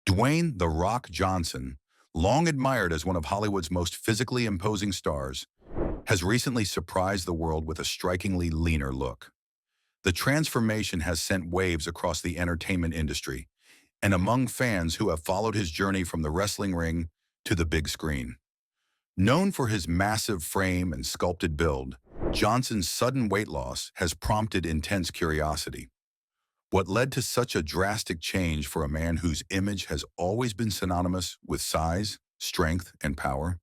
Dwayne "The Rock" Johnson, long admired as one of Hollywood's most physically imposing stars, has recently surprised the world with a strikingly leaner look. The transformation has sent waves across the entertainment industry and among fans who have followed his journey from the wrestling ring to the big screen. Known for his massive frame and sculpted build, Johnson's sudden weight loss has prompted intense curiosity. What led to such a drastic change for a man whose image has always been synonymous with size, strength, and power?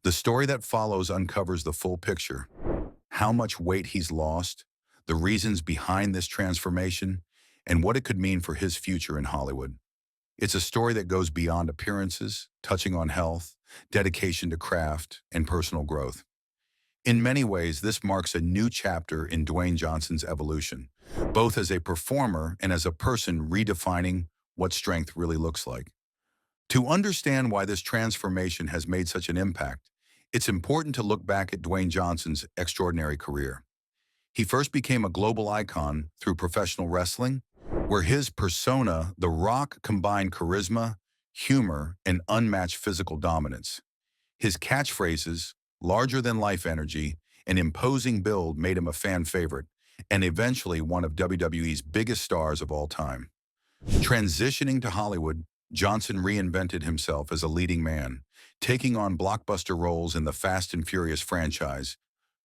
The story that follows uncovers the full picture: how much weight he's lost, the reasons behind this transformation, and what it could mean for his future in Hollywood. It's a story that goes beyond appearances, touching on health, dedication to craft, and personal growth. In many ways, this marks a new chapter in Dwayne Johnson's evolution, both as a performer and as a person redefining what strength really looks like. To understand why this transformation has made such an impact, it's important to look back at Dwayne Johnson's extraordinary career. He first became a global icon through professional wrestling, where his persona, The Rock, combined charisma, humor, and unmatched physical dominance. His catchphrases, larger-than-life energy, and imposing build made him a fan favorite, and eventually one of WWE's biggest stars of all time. Transitioning to Hollywood, Johnson reinvented himself as a leading man, taking on blockbuster roles in the Fast and Furious franchise,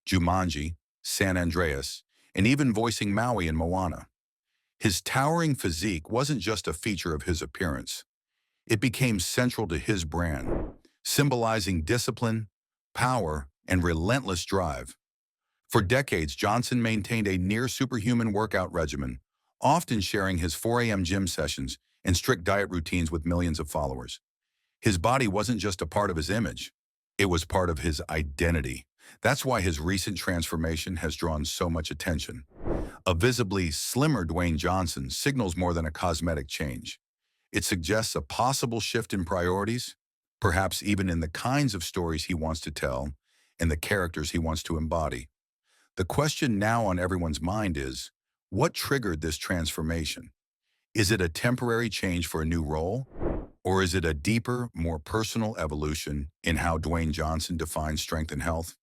Jumanji, San Andreas, and even voicing Maui in Moana. His towering physique wasn't just a feature of his appearance. It became central to his brand, symbolizing discipline, power, and relentless drive. For decades, Johnson maintained a near-superhuman workout regimen, often sharing his 4 a.m. gym sessions and strict diet routines with millions of followers. His body wasn't just a part of his image, it was part of his identity. That's why his recent transformation has drawn so much attention. A visibly slimmer Dwayne Johnson signals more than a cosmetic change. It suggests a possible shift in priorities, perhaps even in the kinds of stories he wants to tell and the characters he wants to embody. The question now on everyone's mind is, what triggered this transformation? Is it a temporary change for a new role? Or is it a deeper, more personal evolution in how Dwayne Johnson defines strength and health?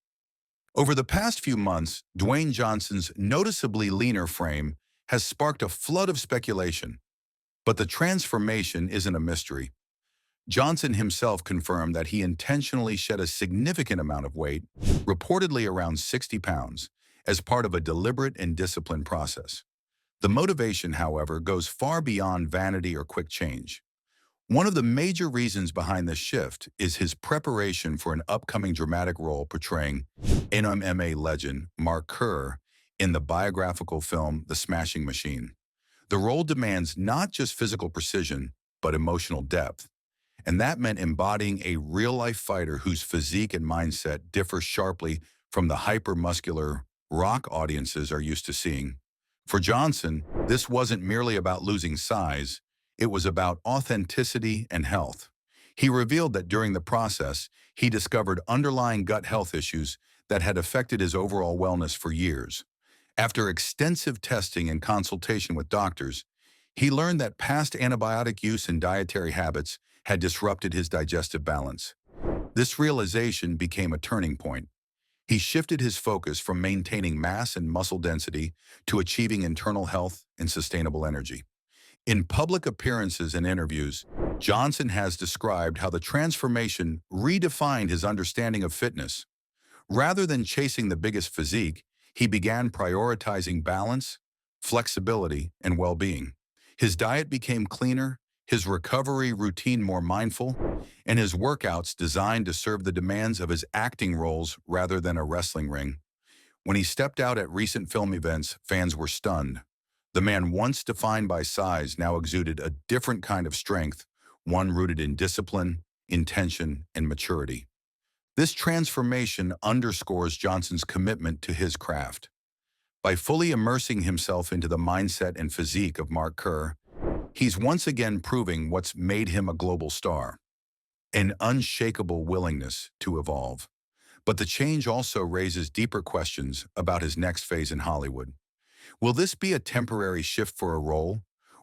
Over the past few months, Dwayne Johnson's noticeably leaner frame has sparked a flood of speculation. But the transformation isn't a mystery. Johnson himself confirmed that he intentionally shed a significant amount of weight, reportedly around 60 pounds, as part of a deliberate and disciplined process. The motivation, however, goes far beyond vanity or quick change. One of the major reasons behind this shift is his preparation for an upcoming dramatic role portraying MMA legend Mark Kerr in the biographical film The Smashing Machine. The role demands not just physical precision, but emotional depth. And that meant embodying a real-life fighter whose physique and mindset differ sharply from the hyper-muscular rock audiences are used to seeing. For Johnson, this wasn't merely about losing size, it was about authenticity and health. He revealed that during the process, he discovered underlying gut health issues that had affected his overall wellness for years. After extensive testing and consultation with doctors, he learned that past antibiotic use and dietary habits had disrupted his digestive balance. This realization became a turning point. He shifted his focus from maintaining mass and muscle density to achieving internal health and sustainable energy. In public appearances and interviews, Johnson has described how the transformation redefined his understanding of fitness. Rather than chasing the biggest physique, he began prioritizing balance, flexibility, and well-being. His diet became cleaner, his recovery routine more mindful, and his workouts designed to serve the demands of his acting roles rather than a wrestling ring. When he stepped out at recent film events, fans were stunned. The man once defined by size now exuded a different kind of strength, one rooted in discipline, intention, and maturity. This transformation underscores Johnson's commitment to his craft. By fully immersing himself into the mindset and physique of Mark Kerr, he's once again proving what's made him a global star: an unshakable willingness to evolve. But the change also raises deeper questions about his next phase in Hollywood. Will this be a temporary shift for a role,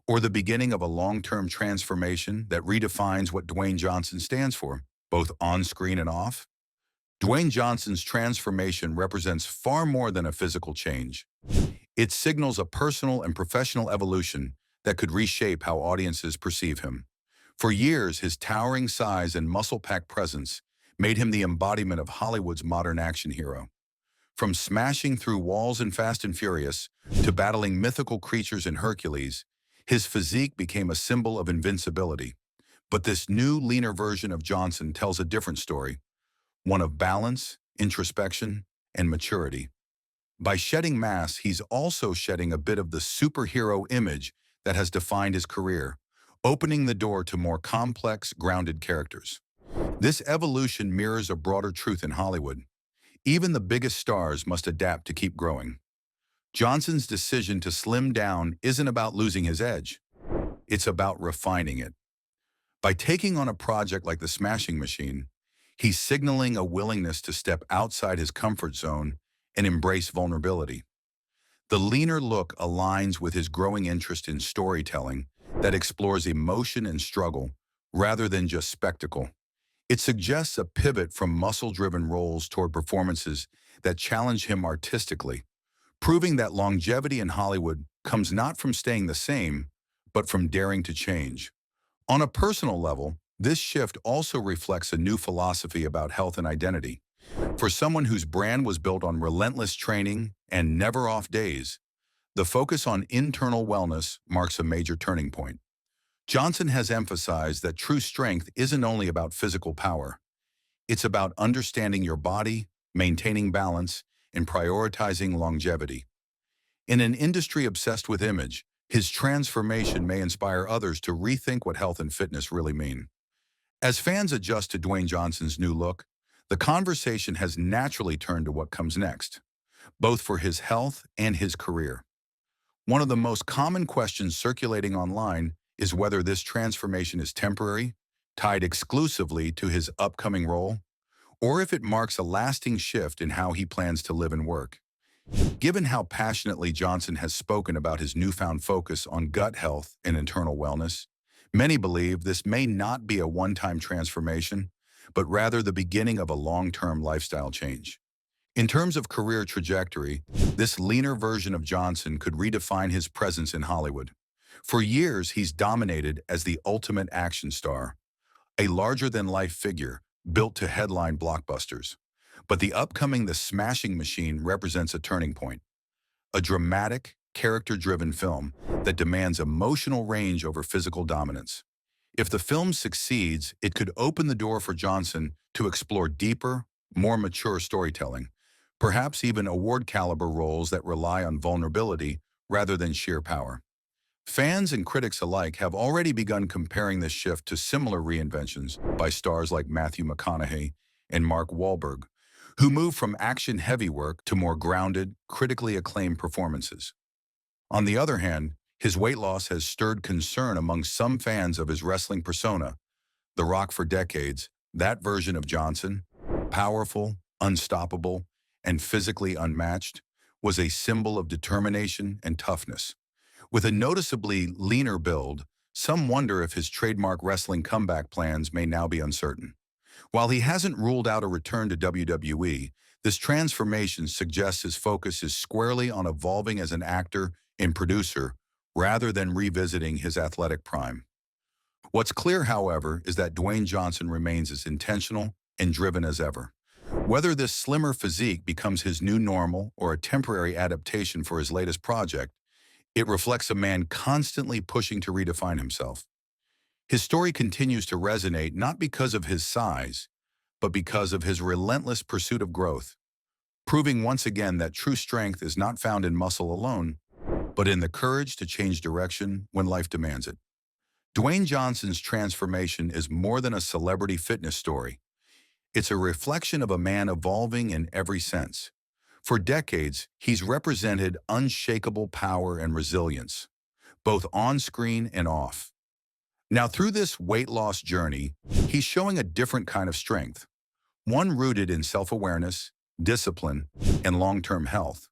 or the beginning of a long-term transformation that redefines what Dwayne Johnson stands for, both on screen and off? Dwayne Johnson's transformation represents far more than a physical change. It signals a personal and professional evolution that could reshape how audiences perceive him. For years, his towering size and muscle-packed presence made him the embodiment of Hollywood's modern action hero. From smashing through walls in Fast and Furious to battling mythical creatures in Hercules, his physique became a symbol of invincibility. But this new, leaner version of Johnson tells a different story, one of balance, introspection, and maturity. By shedding mass, he's also shedding a bit of the superhero image that has defined his career, opening the door to more complex, grounded characters. This evolution mirrors a broader truth in Hollywood. Even the biggest stars must adapt to keep growing. Johnson's decision to slim down isn't about losing his edge. It's about refining it. By taking on a project like the Smashing Machine, he's signaling a willingness to step outside his comfort zone and embrace vulnerability. The leaner look aligns with his growing interest in storytelling that explores emotion and struggle rather than just spectacle. It suggests a pivot from muscle-driven roles toward performances that challenge him artistically, proving that longevity in Hollywood comes not from staying the same, but from daring to change. On a personal level, this shift also reflects a new philosophy about health and identity. For someone whose brand was built on relentless training and never-off days, the focus on internal wellness marks a major turning point. Johnson has emphasized that true strength isn't only about physical power. It's about understanding your body, maintaining balance, and prioritizing longevity. In an industry obsessed with image, his transformation may inspire others to rethink what health and fitness really mean. As fans adjust to Dwayne Johnson's new look, the conversation has naturally turned to what comes next, both for his health and his career. One of the most common questions circulating online is whether this transformation is temporary, tied exclusively to his upcoming role, or if it marks a lasting shift in how he plans to live and work. Given how passionately Johnson has spoken about his newfound focus on gut health and internal wellness, many believe this may not be a one-time transformation, but rather the beginning of a long-term lifestyle change. In terms of career trajectory, this leaner version of Johnson could redefine his presence in Hollywood. For years, he's dominated as the ultimate action star, a larger-than-life figure built to headline blockbusters. But the upcoming The Smashing Machine represents a turning point, a dramatic, character-driven film that demands emotional range over physical dominance. If the film succeeds, it could open the door for Johnson to explore deeper, more mature storytelling, perhaps even award-caliber roles that rely on vulnerability rather than sheer power. Fans and critics alike have already begun comparing this shift to similar reinventions by stars like Matthew McConaughey and Mark Wahlberg, who moved from action-heavy work to more grounded, critically acclaimed performances. On the other hand, his weight loss has stirred concern among some fans of his wrestling persona. The Rock for decades, that version of Johnson, powerful, unstoppable, and physically unmatched, was a symbol of determination and toughness. With a noticeably leaner build, some wonder if his trademark wrestling comeback plans may now be uncertain. While he hasn't ruled out a return to WWE, this transformation suggests his focus is squarely on evolving as an actor and producer rather than revisiting his athletic prime. What's clear, however, is that Dwayne Johnson remains as intentional and driven as ever. Whether this slimmer physique becomes his new normal or a temporary adaptation for his latest project, it reflects a man constantly pushing to redefine himself. His story continues to resonate not because of his size, but because of his relentless pursuit of growth, proving once again that true strength is not found in muscle alone, but in the courage to change direction when life demands it. Dwayne Johnson's transformation is more than a celebrity fitness story. It's a reflection of a man evolving in every sense. For decades, he's represented unshakable power and resilience, both on screen and off. Now, through this weight loss journey, he's showing a different kind of strength, one rooted in self-awareness, discipline, and long-term health.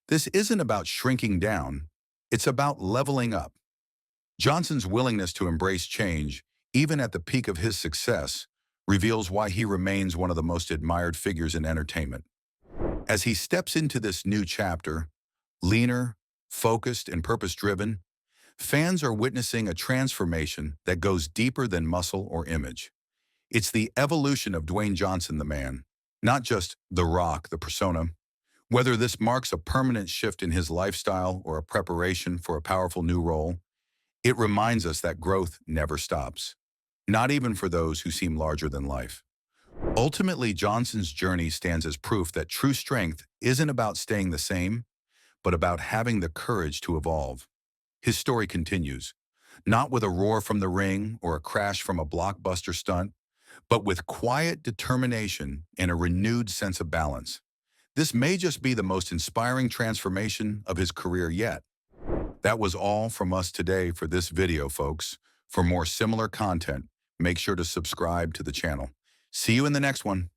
This isn't about shrinking down, it's about leveling up. Johnson's willingness to embrace change, even at the peak of his success, reveals why he remains one of the most admired figures in entertainment. As he steps into this new chapter, leaner, focused, and purpose-driven, fans are witnessing a transformation that goes deeper than muscle or image. It's the evolution of Dwayne Johnson, the man, not just The Rock, the persona. Whether this marks a permanent shift in his lifestyle or a preparation for a powerful new role, it reminds us that growth never stops, not even for those who seem larger than life. Ultimately, Johnson's journey stands as proof that true strength isn't about staying the same, but about having the courage to evolve. His story continues, not with a roar from the ring or a crash from a blockbuster stunt, but with quiet determination and a renewed sense of balance. This may just be the most inspiring transformation of his career yet. That was all from us today for this video, folks. For more similar content, make sure to subscribe to the channel. See you in the next one.